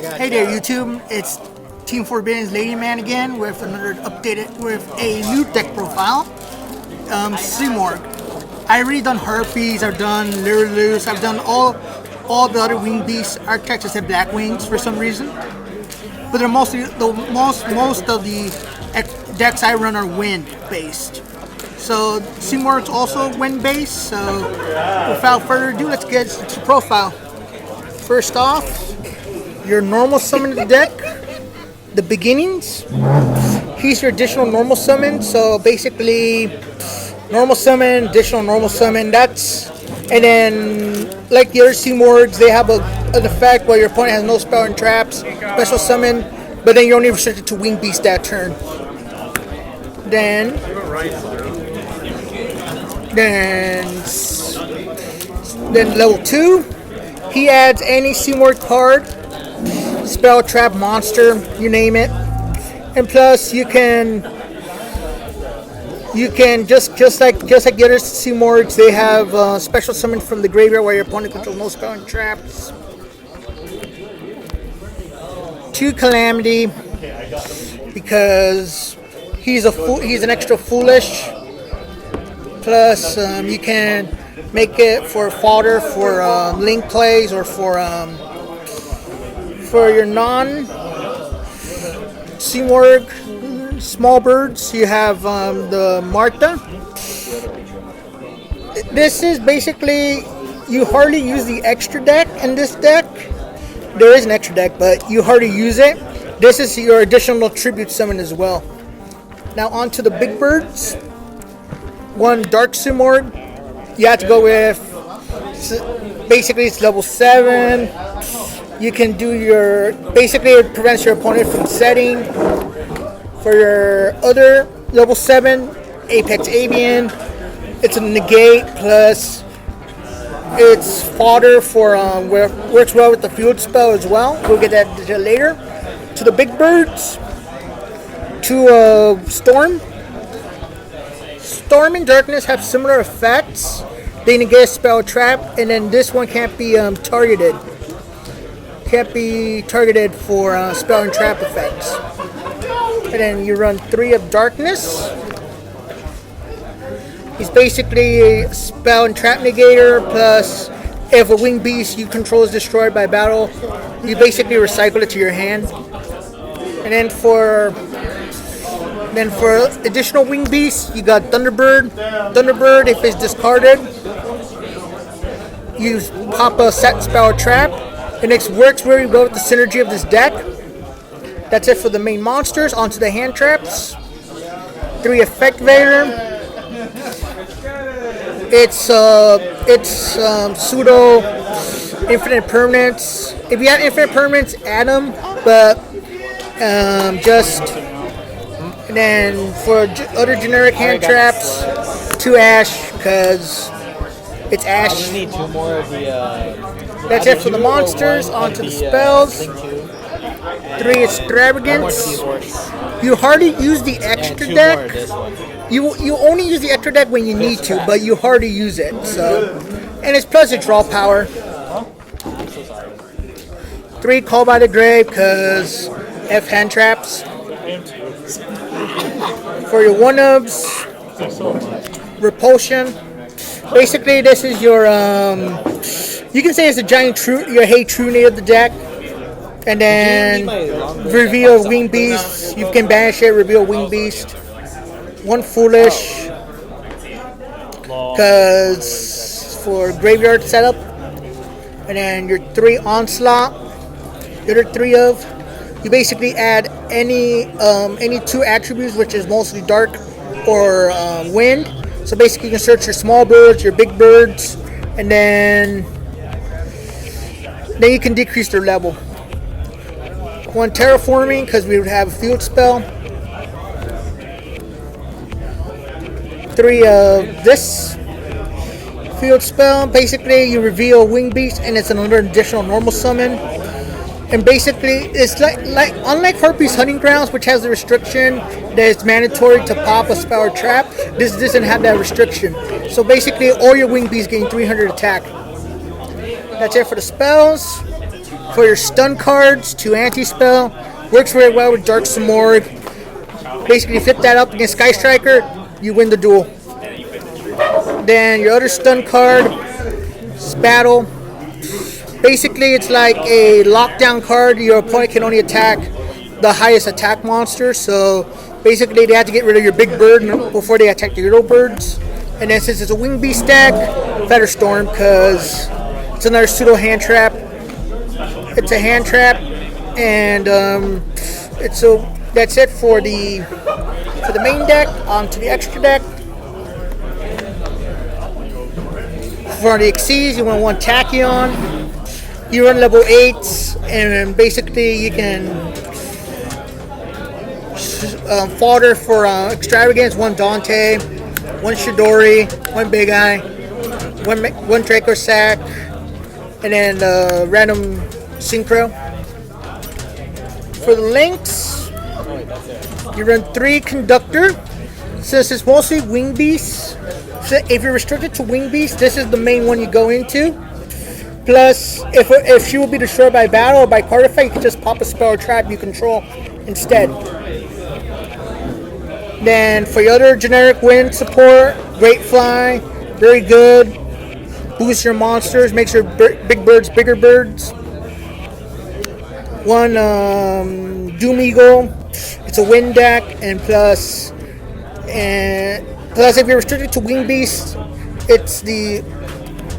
Hey there, YouTube. It's Team Forbidden's Lady Man again with another with a new deck profile. Simorgh. I already done Harpies. I've done Lurelus. I've done all the other wing beasts. Architects just have black wings for some reason, but they're most of the decks I run are wind based. So Simorgh's also wind based. So without further ado, let's get to the profile. First off, your normal summon of the deck, the beginnings. Here's your additional normal summon. So basically, normal summon, additional normal summon. And then like the other Simorghs, they have an effect where your opponent has no spell and traps, special summon, but then you're only restricted to wing beast that turn. Then level 2, he adds any Simorgh card, spell, trap, monster, you name it, and plus you can just like the other Simorghs, they have special summon from the graveyard where your opponent controls no spell and traps. 2 Calamity because he's an extra foolish. Plus you can make it for fodder for link plays or for your non Simorgh small birds. You have the Martha. This is basically, you hardly use the extra deck in this deck. There is an extra deck, but you hardly use it. This is your additional tribute summon as well. Now on to the big birds. 1 Dark Simorgh. You have to go with, basically it's level 7. You can do basically it prevents your opponent from setting. For your other level 7, Apex Avian, it's a negate plus it's fodder for works well with the field spell as well. We'll get that later. To the big birds, to Storm. Storm and Darkness have similar effects. They negate a spell trap, and then this one can't be targeted. Can't be targeted for spell and trap effects. And then you run 3 of Darkness. He's basically a spell and trap negator, plus if a wing beast you control is destroyed by battle, you basically recycle it to your hand. And then for additional wing beasts, you got Thunderbird. Thunderbird, if it's discarded, you pop a set spell or trap. And it works very well with the synergy of this deck. That's it for the main monsters. Onto the hand traps. 3 Effect Vader. It's pseudo infinite permanents. If you have infinite permanents, add them. But and then for other generic hand traps, 2 Ash because it's Ash. We need 2 more of the. That's it for the monsters. Onto the spells. 3 Extravagance. You hardly use the extra deck. You only use the extra deck when you need to, but you hardly use it. So, and it's plus it's draw power. 3 Call by the Grave because F hand traps. For your 1-ups, Repulsion. Basically, this is your you can say it's a giant your Hey True of the deck. And then reveal Wing Beast. You can banish it, reveal Wing Beast. 1 Foolish. Because for graveyard setup. And then your 3 Onslaught. The other 3 of. You basically add any 2 attributes, which is mostly dark or wind. So basically you can search your small birds, your big birds, and then you can decrease their level. 1 Terraforming because we would have a field spell. 3 of this field spell. Basically you reveal Wing Beast and it's another additional normal summon. And basically it's like unlike Harpy's Hunting Grounds, which has the restriction that it's mandatory to pop a spell or trap, this doesn't have that restriction. So basically all your Wing Beasts gain 300 attack. That's it for the spells. For your stun cards, 2 anti-spell. Works very well with Dark Simorgh. Basically, flip that up against Sky Striker, you win the duel. Then your other stun card is Battle. Basically, it's like a lockdown card. Your opponent can only attack the highest attack monster. So basically, they have to get rid of your big bird before they attack the little birds. And then since it's a Wing Beast deck, Feather Storm, because it's another pseudo hand trap. It's a hand trap, and that's it for the main deck. On to the extra deck. For the Xyz, you want one Tachyon. You run level 8s, and basically you can fodder for Extravagance, 1 Dante, 1 Shidori, 1 Big Eye, 1 Draco Sack, and then random Synchro. For the links, you run 3 Conductor. Since it's mostly Wing Beasts, so if you're restricted to Wing Beasts, this is the main one you go into. Plus, if she will be destroyed by battle or by card effect, you can just pop a spell or trap you control instead. Then for your other generic wind support, Great Fly, very good. Boosts your monsters, makes your big birds bigger birds. 1 Doom Eagle, it's a wind deck, and plus if you're restricted to Wing Beast, it's the.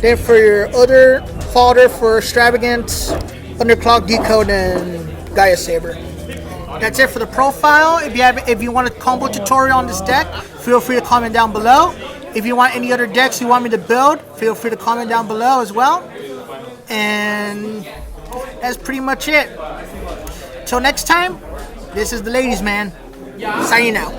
Then for your other fodder for Extravagance, Underclock, Decode, and Gaia Saber. That's it for the profile. If you want a combo tutorial on this deck, feel free to comment down below. If you want any other decks you want me to build, feel free to comment down below as well. And that's pretty much it. Till next time, this is the Ladies Man, signing out.